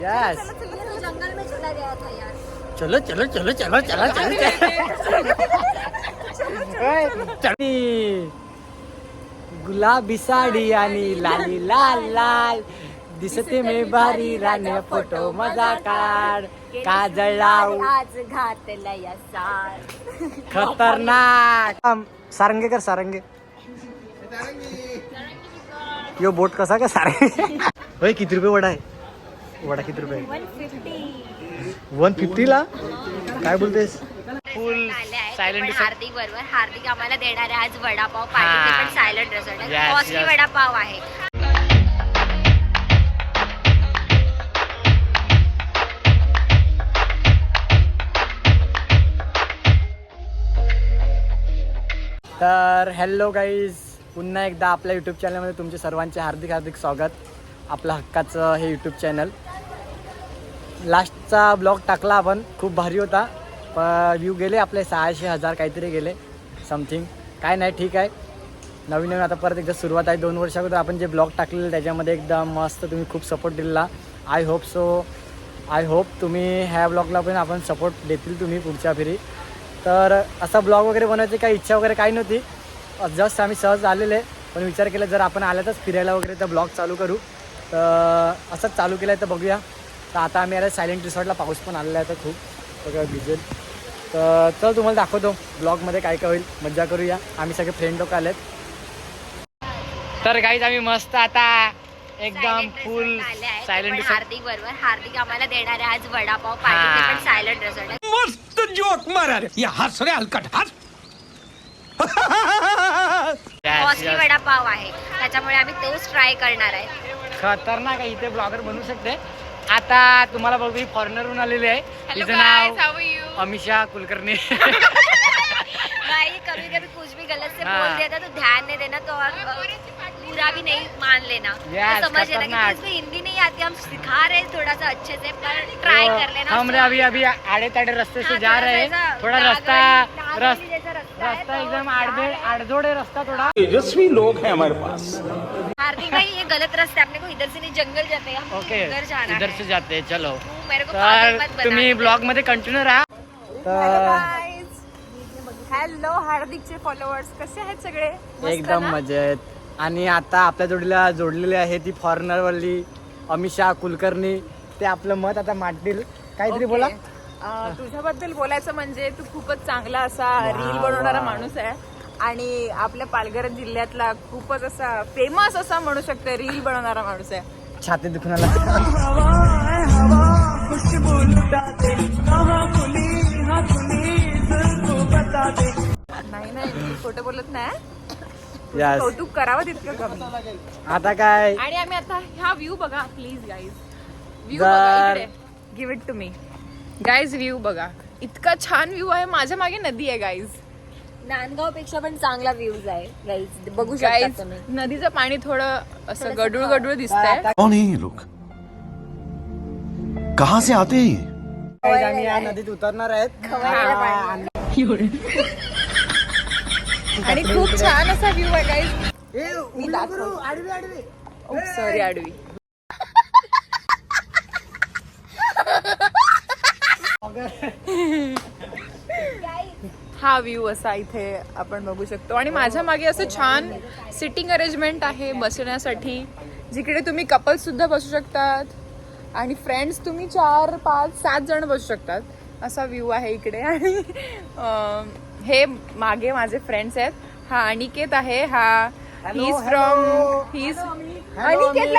Yes जंगल में चला गया था यार. चलो चलो चलो चलो चलो चलो. गुलाबी साडी आणि लाली लाल लाल दिसते मी भारी राणे फोटो मजा काढ काजळ लाव आज घातला या सार. खतरनाक. सारंगे कर सारंगे. यो बोट कसा का सारंगे. होय किती रुपये वडा आहे. वडा किती रुपये. 150 ला काय बोलतेस. फुल सायलेंट. हार्दिक बरोबर. हार्दिक आम्हाला देणार आहे आज वडापाव पार्टी. ते पण सायलेंट रेस्टॉरंट. कॉस्टली वडापाव आहे. तर हॅलो गाईज, पुन्हा एकदा आपल्या यूट्यूब चॅनलमध्ये तुमचे सर्वांचे हार्दिक हार्दिक स्वागत. आपलं हक्काचं हे यूट्यूब चॅनल. लास्टचा ब्लॉग टाकला आपण, खूप भारी होता. व्ह्यू गेले आपले 600,000 काहीतरी गेले समथिंग. काय नाही, ठीक आहे. नवीन नवीन आता परत एकदा सुरुवात आहे. 2 वर्ष अगोदर आपण जे ब्लॉग टाकलेले त्याच्यामध्ये एकदम मस्त तुम्ही खूप सपोर्ट दिला. आय होप तुम्ही ह्या ब्लॉगला पण आपण सपोर्ट देतील तुम्ही पुढच्या फेरी. तर असा ब्लॉग वगैरे बनवायची काही इच्छा वगैरे काही नव्हती. जस्ट आम्ही सहज आलेले, पण विचार केला जर आपण आल्यातच फिरायला वगैरे तर ब्लॉग चालू करू. तर असंच चालू केलं आहे. तर बघूया. तर आता आम्ही आला सायलेंट रिसॉर्टला. पाऊस पण आलेला आहे तर खूप सगळं भिजेल. तर चल तुम्हाला दाखवतो ब्लॉगमध्ये काय काय होईल. मजा करूया. आम्ही सगळे फ्रेंड लोक आलेत. तर गाईज आम्ही मस्त आता एकदम फुल सायलेंट. हार्दिक बरोबर. हार्दिक आम्हाला देणार आहे आज वडापाव पार्टी. ते पण सायलेंट रेस्टॉरंट. मस्त जोक मारा रे. या हस रे हलकट हस. कॉस्टली वडापाव आहे, त्याच्यामुळे आम्ही तोच ट्राय करणार आहे. खतरनाक आहे. इथे ब्लॉगर बनवू शकते. आता तुम्हाला बघू फॉरेनरहून आलेले आहे. तिचं नाव अमिषा कुलकर्णी. भाई कभी कभी कुछ भी गलत से बोल दिया था तो ध्यान नहीं देना, तो और बुरा भी नहीं मान लेना. Yes, तो समझ लेना कि इसमें हिंदी नहीं आती, हम सिखा रहे हैं थोड़ा सा अच्छे से, पर ट्राई कर लेना. हम अभी आड़े ताड़े रास्ते से जा रहे हैं. थोड़ा रास्ता एकदम आड़जोड़े रास्ता थोड़ा. तेजस्वी लोग हैं हमारे पास. हार्दिक भाई ये गलत रास्ते, अपने को इधर से नहीं जंगल जाते हैं, हम ओके इधर जाना इधर है. से जाते हैं. चलो तू मेरे को पागल मत तर बना. तुम्ही ब्लॉग मध्ये कंटिन्यू राहा. तर हॅलो हार्दिकचे फॉलोअर्स कसे आहेत सगळे. एकदम मजेत. आणि आता आपल्या जोडीला जोडलेली आहे ती फॉरेनरवाली अमिषा कुलकर्णी. ते आपलं मत आता मांडतील. काहीतरी बोला. तुझ्याबद्दल बोलायचं म्हणजे तू खूपच चांगला असा रील बनवणारा माणूस आहे आणि आपल्या पालघर जिल्ह्यातला खूपच असा फेमस असा म्हणू शकते रील बनवणारा माणूस आहे. छाती दुखून आला. नाही खोटं बोलत नाही. Yes. कौतुक करावं तितकं कमी. आता काय आणि आम्ही आता हा व्ह्यू बघा प्लीज गाईज. व्ह्यू जर- बघा इकडे. Give it to me guys. View बघा. इतका छान व्ह्यू आहे. माझ्या मागे नदी आहे गाईज. नांदगाव पेक्षा पण चांगला व्ह्यूज आहे गाईज, बघू गाईज शकता तुम्ही. नदीचं पाणी थोडं असं गडूळ गडूळ दिसतंय. कौन है ये लोग? कहाँ से आते हैं ये? Guys, आम्ही या नदीत उतरणार आहेत. आणि खूप छान असा व्ह्यू आहे गाईज. आडवी. सॉरी आडवी. हा व्ह्यू असा इथे आपण बघू शकतो. आणि माझ्या मागे असं छान सिटिंग अरेंजमेंट आहे बसण्यासाठी, जिकडे तुम्ही कपल सुद्धा बसू शकतात आणि फ्रेंड्स तुम्ही 4, 5, 7 जण बसू शकतात. असा व्ह्यू आहे इकडे. आणि हे मागे माझे फ्रेंड्स आहेत. हा अनिकेत आहे. हा अनिकेतला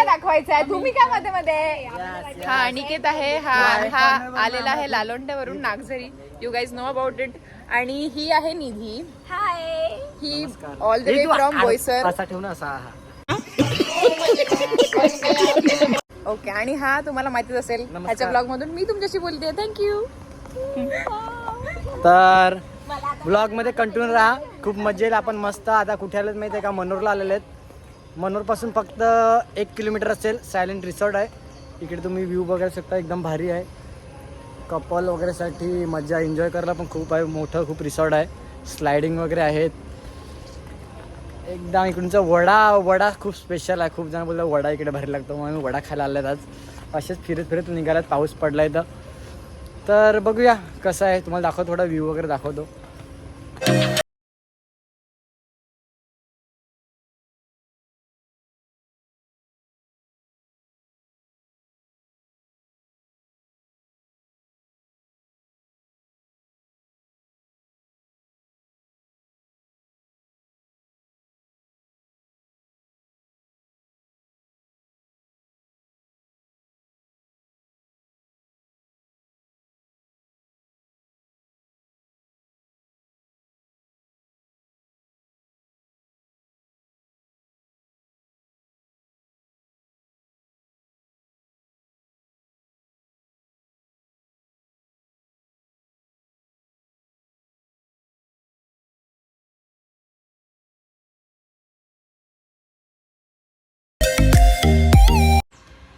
दाखवायचा आहे. तुम्ही काय मध्ये मध्ये. हा अनिकेत आहे. हा आलेला आहे लालोंड्यावरून Nagzari. You guys know about it. आणि ही आहे निधी. हाय. ही all the way from Boisar. असा ठेवून असा. ओके. आणि हा तुम्हाला माहितीच असेल ह्याच्या ब्लॉग मधून मी तुमच्याशी बोलते. थँक्यू. तर ब्लॉग मध्ये कंटिन्यू राहा. खूप मजा येईल. आपण मस्त आता कुठे आलेत माहिती आहे का, मनोरला आलेले आहेत. मनोर पासून फक्त 1 किलोमीटर असेल. सायलेंट रिसॉर्ट आहे. इकडे तुम्ही व्ह्यू बघू शकता. एकदम भारी आहे. कपल वगैरे साठी मजा एन्जॉय करायला पण खूप आहे. मोठं खूप रिसॉर्ट आहे. स्लायडिंग वगैरे आहेत. एकदम इकडूनचा वडा खूप स्पेशल आहे. खूप जण बोलतात वडा इकडे भारी लागतो, म्हणून वडा खायला आलेत आज. असेच फिरत फिरत निघाल्यात. पाऊस पडला इथं. तर बघूया कसं आहे, तुम्हाला दाखवतो, थोडा व्ह्यू वगैरे दाखवतो.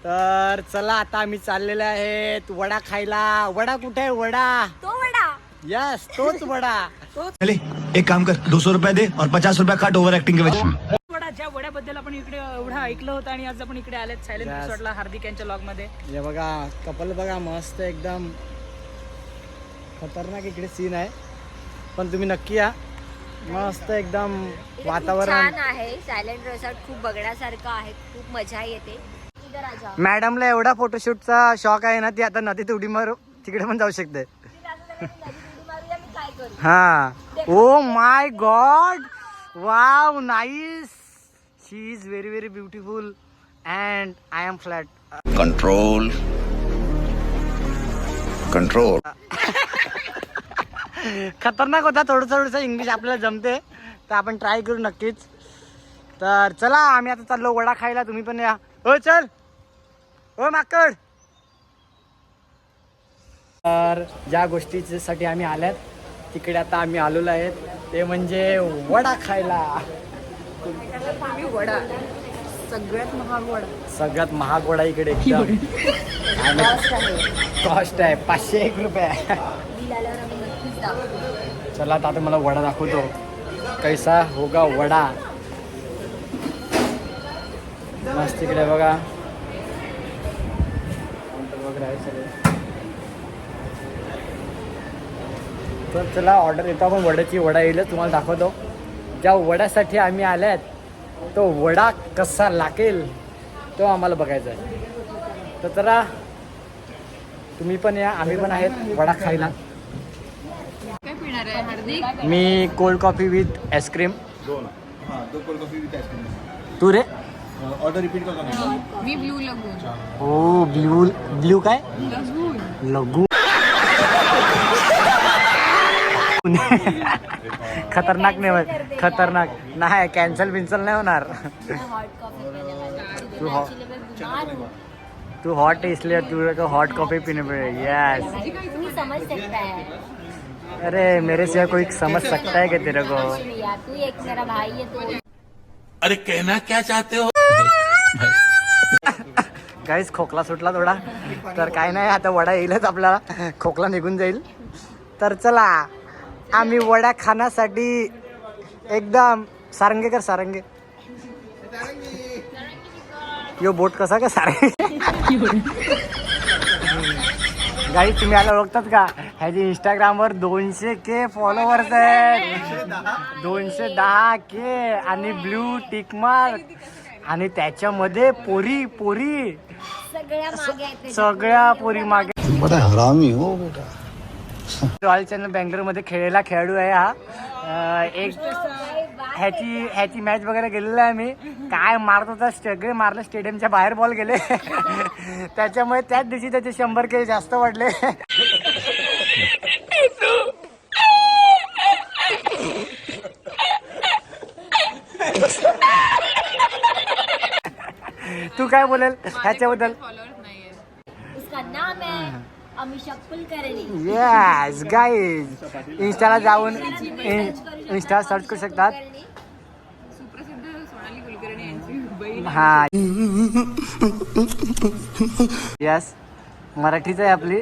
तर चला आता आम्ही चाललेले आहेत वडा खायला. वडा कुठे आहे? वडा, तो वडा. यस तोच वडा. चले एक काम कर, 200 रुपये दे और 50 रुपये काट ओव्हर ऍक्टिंग के वजह. वडा, ज्या वड्याबद्दल आपण इकडे एवढं ऐकलं होतं आणि आज आपण इकडे आलेत सायलेंट Yes. रिसॉर्टला हार्दिक यांच्या लॉग मध्ये. हे बघा कपल बघा, मस्त एकदम खतरनाक इकडे सीन आहे. पण तुम्ही नक्की या, मस्त एकदम इथे खूप वातावरण. छान आहे. सायलेंट रिसॉर्ट खूप बघण्यासारखं आहे. खूप मजा येते. इधर आ जाओ. मॅडमला एवढा फोटोशूटचा शॉक आहे ना, ती आता नदीत उडी मारू तिकडे पण जाऊ शकते. नदीत उडी मारूया, मी काय करू? हा, oh my god, wow nice. She is very very beautiful and I am flat. Control control. खतरनाक होता. थोडंसं इंग्लिश आपल्याला जमते, तर आपण ट्राय करू नक्कीच. तर चला आम्ही आता चाललो वडा खायला, तुम्ही पण या. हो चल, हो माकड. तर ज्या गोष्टीसाठी आम्ही आल्यात तिकडे आता आम्ही आलेलो आहेत, ते म्हणजे वडा खायला. वडा सगळ्यात महाग वडा. सगळ्यात महाग वडा इकडे एकदम. कॉस्ट आहे 501 रुपये. बिल आल्यावर आम्ही नक्कीच दाखवू. चला आता मला वडा दाखवतो, कैसा होगा वडा. मस्त इकडे बघा काउंटर वगैरे आहे सगळे. तर चला ऑर्डर येतो आपण वड्याची. वडा येईलच, तुम्हाला दाखवतो. ज्या वड्यासाठी आम्ही आल्यात तो वडा कसा लागेल तो आम्हाला बघायचा आहे. तर चला तुम्ही पण या, आम्ही पण आहेत वडा खायला. काय पिणार आहे हार्दिक? मी कोल्ड कॉफी विथ आईस्क्रीम. दो कोल्ड कॉफी विथ आईस्क्रीम. तू रे? ऑर्डर रिपीट करतो ना. मी ब्लू लगून. हो ब्ल्यू. ब्ल्यू काय? लगू. खतरनाक नाही होत, खतरनाक नाही. कॅन्सल बिन्सल नाही होणार. हॉट कॉफी पीने वाली. तू हॉ- Actually मैं बीमार हूँ. तू हॉट है इसलिए तू हॉट कॉफी पीने पड़े. यस. तू ही समझ सकता है. अरे मेरे से कोई समझ सकता है क्या तेरे को? कुछ नहीं यार, तू एक मेरा भाई है तो. अरे कहना क्या चाहते हो? काहीच खोकला सुटला थोडा. तर काय नाही, आता वडा येईलच आपल्याला, खोकला निघून जाईल. तर चला आम्ही वडा खाण्यासाठी एकदम सारंगे कर, सारंगे. यो बोट कसा का सारंगे. गाईज तुम्ही आला ओळखतात का? ह्याची इंस्टाग्रामवर 200K फॉलोवर्स आहेत. 210K आणि ब्ल्यू टिक मार्क. आणि त्याच्यामध्ये पोरी पोरी सगळ्या मागे आहेत. सगळ्या पोरी मागे. बड़ा हरामी हो बेटा. रॉयल चॅनल बँगलोरमध्ये खेळलेला खेळाडू आहे हा. एक ह्याची मॅच वगैरे गेलेला आहे मी. काय मारत होता, सगळे मारले, स्टेडियमच्या बाहेर बॉल गेले. त्याच्यामुळे त्याच दिवशी त्याचे 100K जास्त वाढले. तू काय बोलेल ह्याच्याबद्दल? उसका नाम है अमिषा कुलकर्णी. येस गाईज, इंस्टाला जाऊन इंस्टा सर्च करू शकतात. सुप्रसिद्ध सोनाली कुलकर्णी यांची बहीण. हा यस, मराठीच आहे आपली.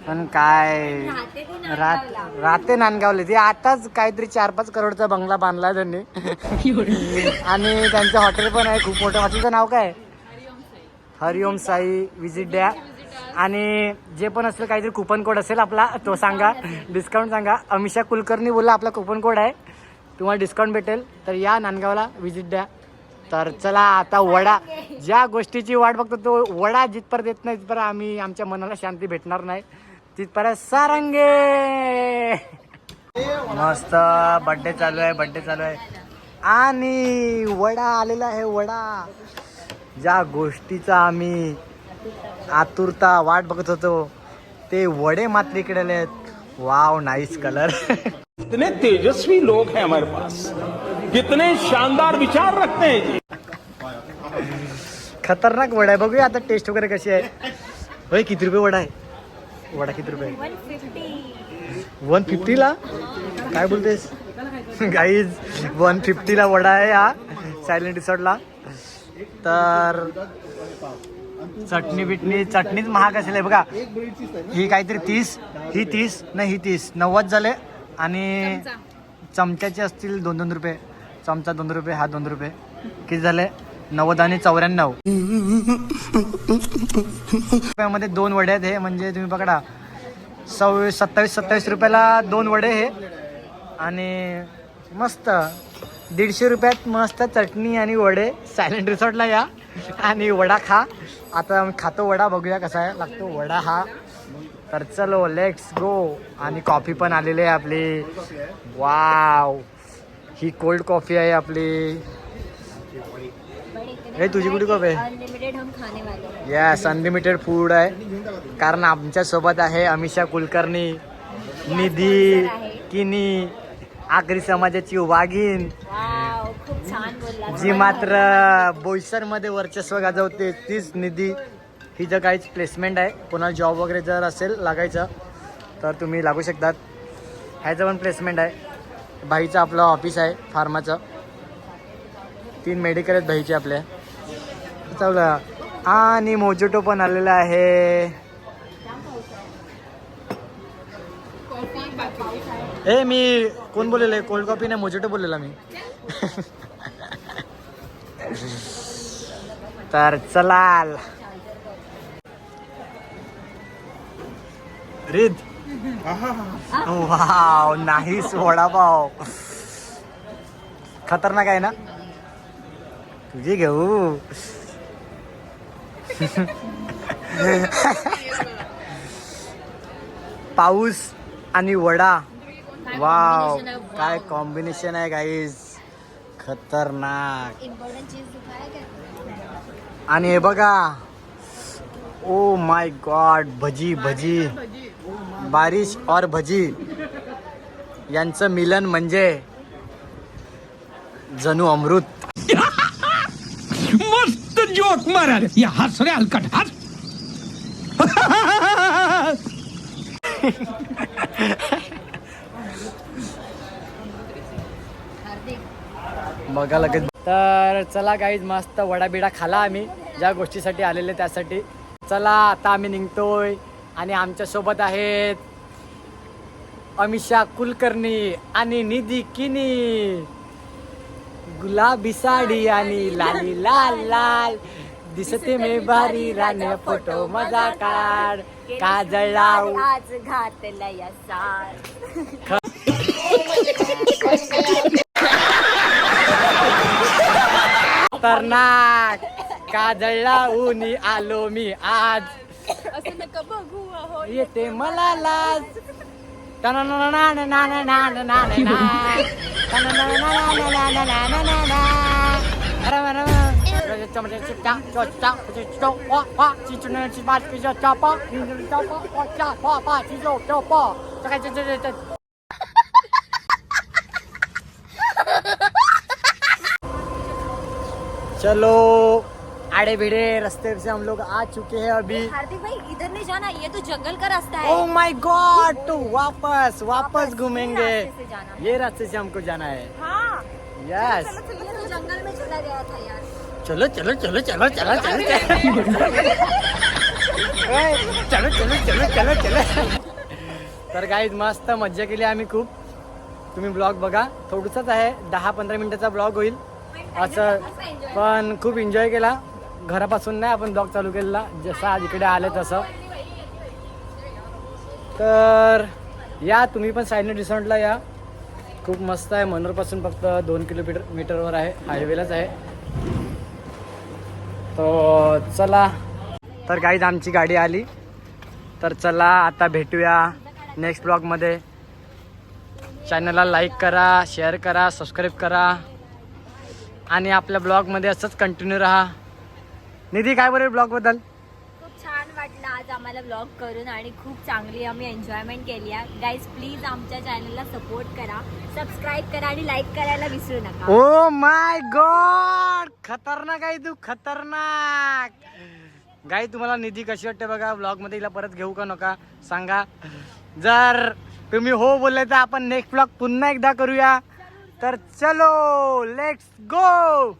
पण काय राहते ती नांदगावला. राहते नांदगावले. ती आताच काहीतरी 4-5 करोडचा बंगला बांधला त्यांनी. आणि त्यांचं हॉटेल पण आहे खूप मोठं. हॉटेलचं नाव काय? हरिओम साई विजिट द्या आणि जे पण असेल काहीतरी कुपन कोड असेल आपला तो सांगा, डिस्काउंट सांगा. अमिषा कुलकर्णी बोलला आपला कुपन कोड आहे, तुम्हाला डिस्काउंट भेटेल. तर या नांदगावला विजिट द्या. तर चला आता वडा, ज्या गोष्टीची वाट बघतो तो वडा जिथपर्यंत येत नाही तिथपर्यंत आम्ही आमच्या मनाला शांती भेटणार नाही. तिथपर्यंत सारंगे. मस्त बड्डे चालू आहे आणि वडा आलेला आहे. वडा ज्या गोष्टीचा आम्ही आतुरता वाट बघत होतो ते वडे मात्र इकडे आले आहेत. Wow, nice colour. कितने तेजस्वी लोग हैं हमारे पास, कितने शानदार विचार रखते हैं जी. खतरनाक वडा आहे. बघूया आता टेस्ट वगैरे कशी आहे. होय, किती रुपये वडा आहे? वडा किती रुपये? 150ला. काय बोलतेस गाईज? 150ला वडा आहे हा सायलेंट रिसॉर्टला. तर चटणीच महाग असेल आहे बघा. ही काहीतरी 30, ही 30 नाही, ही 30, 90 झाले. आणि चमच्याचे असतील 2-2 रुपये. चमचा 2 रुपये, हा 2 रुपये. किती झाले? 90 आणि 94 रुपयामध्ये 2 वडे आहेत. हे म्हणजे तुम्ही पकडा 27 रुपयाला 2 वडे हे. आणि मस्त 150 रुपयात मस्त चटणी आणि वडे. सायलेंट रिसॉर्टला या आणि वडा खा. आता आम्ही खातो वडा, बघूया कसा आहे लागतो वडा हा. तर चलो लेट्स गो. आणि कॉफी पण आलेली आहे आपली. वाव, ही कोल्ड कॉफी आहे आपली. हे तुझी कुठे कॉफी आहे? अनलिमिटेड हम खाने वाले. यस, अनलिमिटेड फूड आहे. कारण आमच्यासोबत आहे अमिषा कुलकर्णी, निधी किनी, आगरी समाजाची वाघीण, वाव, खूप छान बोलला. जी मात्र बोईसरमध्ये वर्चस्व गाजवते, तीच निधी. ही जर काहीच प्लेसमेंट आहे, कोणाला जॉब वगैरे जर असेल लागायचं तर तुम्ही लागू शकतात. ह्याचं पण प्लेसमेंट आहे. भाईचं आपलं ऑफिस आहे फार्माचं. 3 मेडिकल आहेत भाईचे आपल्या. चावलं. आणि मोजोटो पण आलेला आहे. ए मी कोण बोललेलं आहे? कोल्ड कॉफी नाही, मोजोटो बोललेला मी. तर चलाल रिद. वाव, नाहीस वडापाव. खतरनाक आहे ना? तुझी घेऊ. पाऊस आणि वडा. वाव, काय कॉम्बिनेशन आहे गाईज, खतरनाक. इम्पॉर्टंट चीज दिखाया क्या? आणि हे बघा, ओ माय गॉड, भजी भजी, बारिश और भजी यांचं मिलन म्हणजे जणू अमृत. मस्त जोक मारा रे. या हस रे हलकट हस. बघा लगेच. तर चला गाईज, मस्त वडा बिडा खाला आम्ही ज्या गोष्टीसाठी आलेले त्यासाठी. चला आता आम्ही निघतोय. आणि आमच्यासोबत आहेत अमिषा कुलकर्णी आणि निधी किनी. गुलाबी साडी आणि लाली लाल लाल दिसते मी भारी राणे, फोटो मजा काढ. काजळ लाव आज घातला या सार. खतरनाक. काजळ लावून आलो मी आज, असं नका बघू अहो. येते मला लाज. चलो आड़े भिड़े रास्ते से हम लोग आ चुके हैं अभी. हार्दिक भाई इधर नहीं जाना, ये तो जंगल का रास्ता है. ओ माय गॉड, तो वापस घूमेंगे. ये रास्ते से जाना है. ये रास्ते से हमको जाना है. हाँ, यस, ये तो जंगल में चला गया था यार. चलो चलो चलो चलो चलो चलो चलो चलो चलो चलो चलो. तर गाईज मस्त मज्जा केली आम्ही खूप. तुम्ही ब्लॉग बघा, थोडंसंच आहे, 10-15 मिनिटाचा ब्लॉग होईल असं, पण खूप एन्जॉय केला. घरापासून नाही आपण ब्लॉग चालू केलेला, जसा आज इकडे आले तसं. तर या तुम्ही पण सायलेंट रिसॉर्टला या, खूप मस्त आहे. मनोरपासून फक्त 2 किलोमीटरवर आहे, हायवेलाच आहे. तो चला, तर गाईज आमची गाडी आली. तर चला आता भेटूया नेक्स्ट ब्लॉगमध्ये. चॅनलला लाईक करा, शेअर करा, सबस्क्राईब करा आणि आपल्या ब्लॉगमध्ये असंच कंटिन्यू राहा. निधी काय बरं ब्लॉगबद्दल? खूप छान वाटलं आज आम्हाला व्लॉग करून आणि खूप चांगली आम्ही एन्जॉयमेंट केली आहे. गाईज प्लीज आमच्या चॅनलला सपोर्ट करा, सबस्क्राईब करा आणि लाईक करायला विसरू नका. ओ माय गॉड, खतरनाक आहे तू, खतरनाक. गाई तुम्हाला निधी कशी वाटते बघा ब्लॉगमध्ये, हिला परत घेऊ का नका सांगा. जर तुम्ही हो बोलले तर आपण नेक्स्ट ब्लॉग पुन्हा एकदा करूया. तर चलो लेट्स गो.